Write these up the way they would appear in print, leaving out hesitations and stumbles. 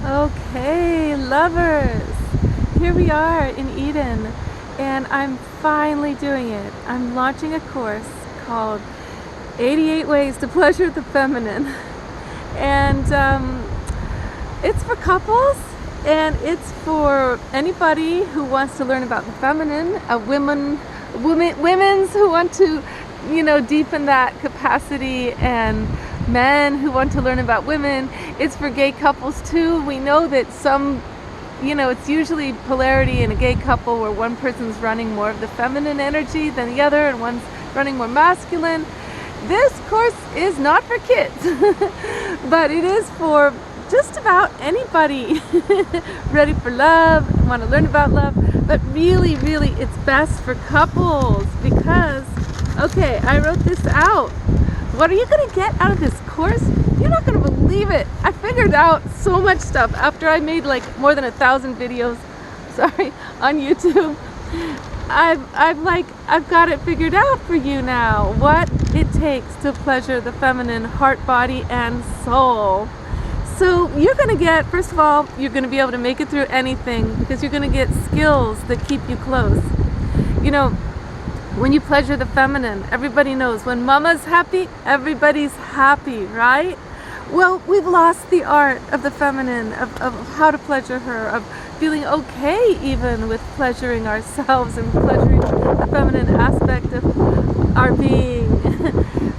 Okay, lovers, here we are in Eden, and I'm finally doing it. I'm launching a course called 88 Ways to Pleasure the Feminine, and it's for couples, and it's for anybody who wants to learn about the feminine, women's who want to, deepen that capacity, and men who want to learn about women. It's for gay couples too. We know that it's usually polarity in a gay couple where one person's running more of the feminine energy than the other and one's running more masculine. This course is not for kids, but it is for just about anybody ready for love, want to learn about love, but really, really it's best for couples because, okay, I wrote this out. What are you going to get out of this course? You're not going to believe it. I figured out so much stuff after I made like more than 1,000 videos, on YouTube. I've got it figured out for you now. What it takes to pleasure the feminine heart, body, and soul. So you're going to get, first of all, you're going to be able to make it through anything because you're going to get skills that keep you close. When you pleasure the feminine, everybody knows when mama's happy, everybody's happy, right? Well, we've lost the art of the feminine, of how to pleasure her, of feeling okay even with pleasuring ourselves and pleasuring the feminine aspect of our being.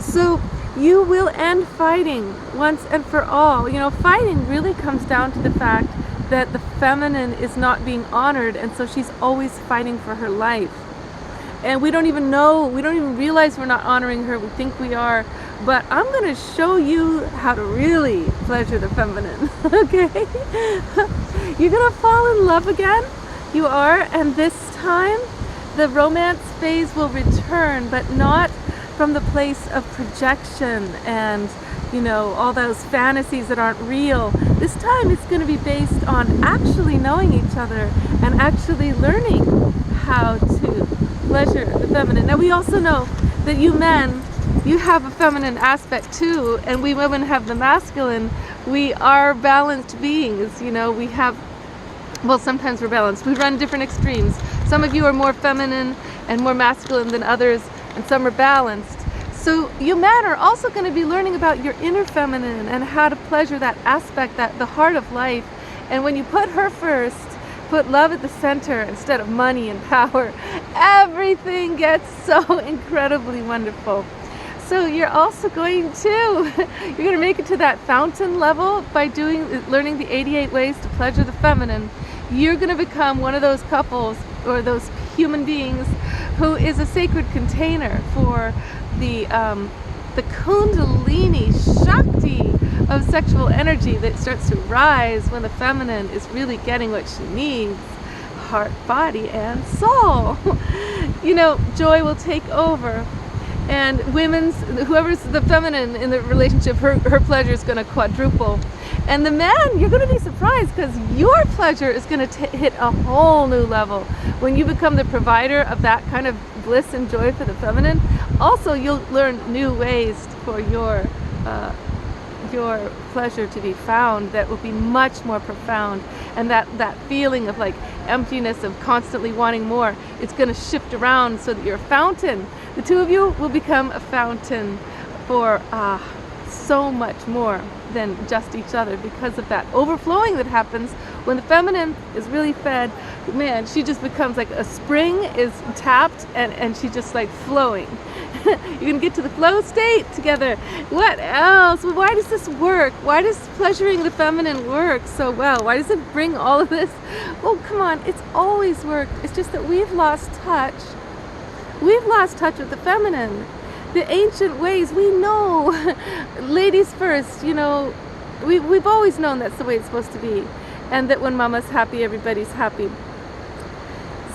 So you will end fighting once and for all. Fighting really comes down to the fact that the feminine is not being honored, and so she's always fighting for her life. And we don't even realize we're not honoring her. We think we are. But I'm going to show you how to really pleasure the feminine, okay? You're going to fall in love again. You are. And this time, the romance phase will return, but not from the place of projection and, all those fantasies that aren't real. This time, it's going to be based on actually knowing each other and actually learning how to pleasure the feminine. Now we also know that you men, you have a feminine aspect too, and we women have the masculine. We are balanced beings, sometimes we're balanced. We run different extremes. Some of you are more feminine and more masculine than others, and some are balanced. So you men are also going to be learning about your inner feminine and how to pleasure that aspect, that the heart of life. And when you put her first, put love at the center instead of money and power, everything gets so incredibly wonderful. So you're also going to make it to that fountain level by learning the 88 ways to pleasure the feminine. You're going to become one of those couples or those human beings who is a sacred container for the Kundalini Shakti of sexual energy that starts to rise when the feminine is really getting what she needs, heart, body, and soul. Joy will take over, and whoever's the feminine in the relationship, her pleasure is going to quadruple. And the man, you're going to be surprised because your pleasure is going to hit a whole new level when you become the provider of that kind of bliss and joy for the feminine. Also, you'll learn new ways for your pleasure to be found that will be much more profound, and that feeling of like emptiness, of constantly wanting more, it's going to shift around so that you're a fountain. The two of you will become a fountain for so much more than just each other because of that overflowing that happens when the feminine is really fed. Man, she just becomes like a spring is tapped and she's just like flowing. You're going to get to the flow state together. What else? Well, why does this work? Why does pleasuring the feminine work so well? Why does it bring all of this? Well, come on, it's always worked. It's just that we've lost touch. We've lost touch with the feminine. The ancient ways, we know, ladies first, we've always known that's the way it's supposed to be. And that when mama's happy, everybody's happy.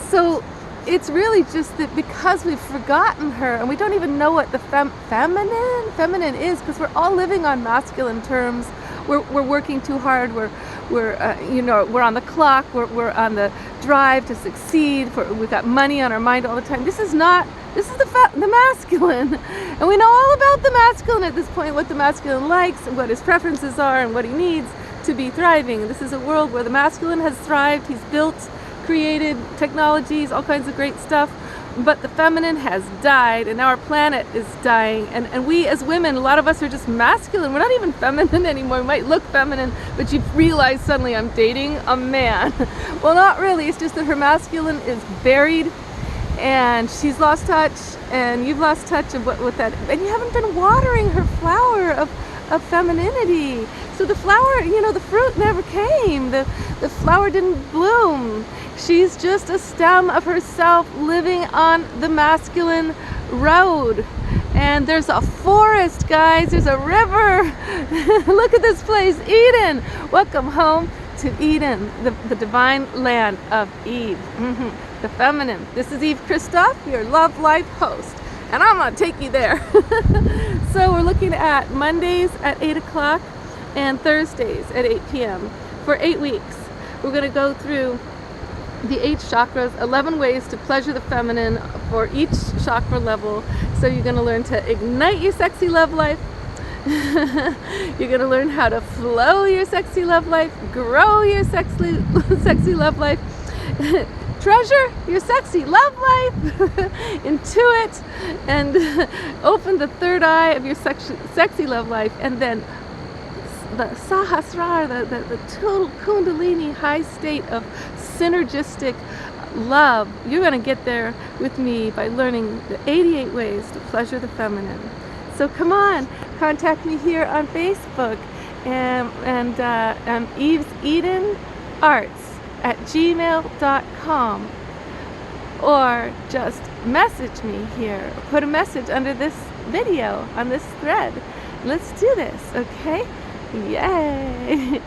So it's really just that because we've forgotten her and we don't even know what the feminine is, because we're all living on masculine terms. We're working too hard. We're on the clock. We're on the drive to succeed. We've got money on our mind all the time. This is the masculine, and we know all about the masculine at this point. What the masculine likes, and what his preferences are, and what he needs. to be thriving. This is a world where the masculine has thrived. He's built, created technologies, all kinds of great stuff. But the feminine has died, and now our planet is dying. And we as women, a lot of us are just masculine. We're not even feminine anymore. We might look feminine, but you realize suddenly I'm dating a man. Well, not really. It's just that her masculine is buried, and she's lost touch, and you've lost touch of with that. And you haven't been watering her flower of femininity. So the flower, the fruit never came. The flower didn't bloom. She's just a stem of herself living on the masculine road. And there's a forest, guys. There's a river. Look at this place, Eden. Welcome home to Eden, the divine land of Eve, the feminine. This is Eve Christoph, your Love Life host. And I'm going to take you there. So we're looking at Mondays at 8 o'clock and Thursdays at 8 p.m. for 8 weeks. We're going to go through the 8 chakras, 11 ways to pleasure the feminine for each chakra level. So you're going to learn to ignite your sexy love life. You're going to learn how to flow your sexy love life, grow your sexy love life, treasure your sexy love life, intuit, and open the third eye of your sexy love life, and then the Sahasrara, the total Kundalini high state of synergistic love. You're going to get there with me by learning the 88 ways to pleasure the feminine. So come on, contact me here on Facebook and Eve's Eden Arts at gmail.com, or just message me here. Put a message under this video on this thread. Let's do this, okay? Yay!